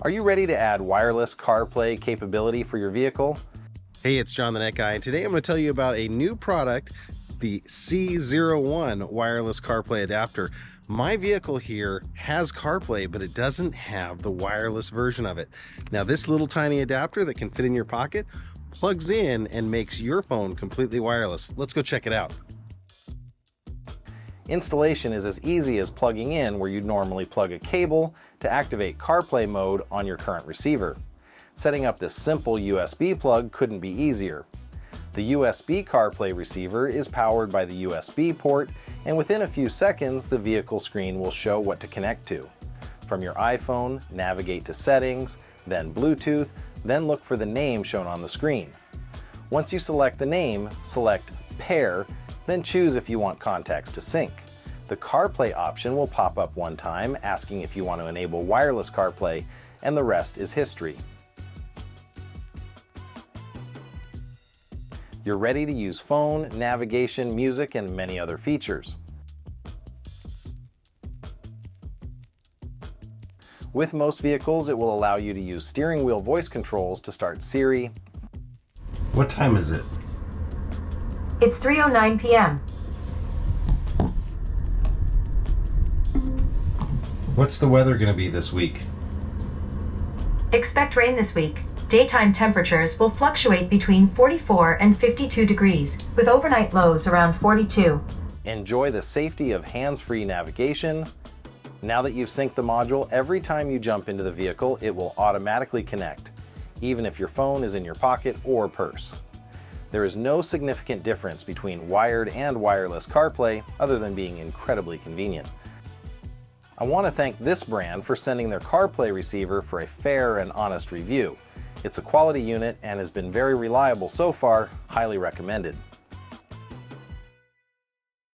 Are you ready to add wireless CarPlay capability for your vehicle? Hey, it's John the Net Guy, and today I'm going to tell you about a new product, the C01 Wireless CarPlay Adapter. My vehicle here has CarPlay, but it doesn't have the wireless version of it. Now, this little tiny adapter that can fit in your pocket plugs in and makes your phone completely wireless. Let's go check it out. Installation is as easy as plugging in where you'd normally plug a cable to activate CarPlay mode on your current receiver. Setting up this simple USB plug couldn't be easier. The USB CarPlay receiver is powered by the USB port, and within a few seconds the vehicle screen will show what to connect to. From your iPhone, navigate to Settings, then Bluetooth, then look for the name shown on the screen. Once you select the name, select Pair, then choose if you want contacts to sync. The CarPlay option will pop up one time asking if you want to enable wireless CarPlay, and the rest is history. You're ready to use phone, navigation, music, and many other features. With most vehicles, it will allow you to use steering wheel voice controls to start Siri. What time is it? It's 3:09 p.m. What's the weather going to be this week? Expect rain this week. Daytime temperatures will fluctuate between 44 and 52 degrees, with overnight lows around 42. Enjoy the safety of hands-free navigation. Now that you've synced the module, every time you jump into the vehicle, it will automatically connect, even if your phone is in your pocket or purse. There is no significant difference between wired and wireless CarPlay other than being incredibly convenient. I want to thank this brand for sending their CarPlay receiver for a fair and honest review. It's a quality unit and has been very reliable so far, highly recommended.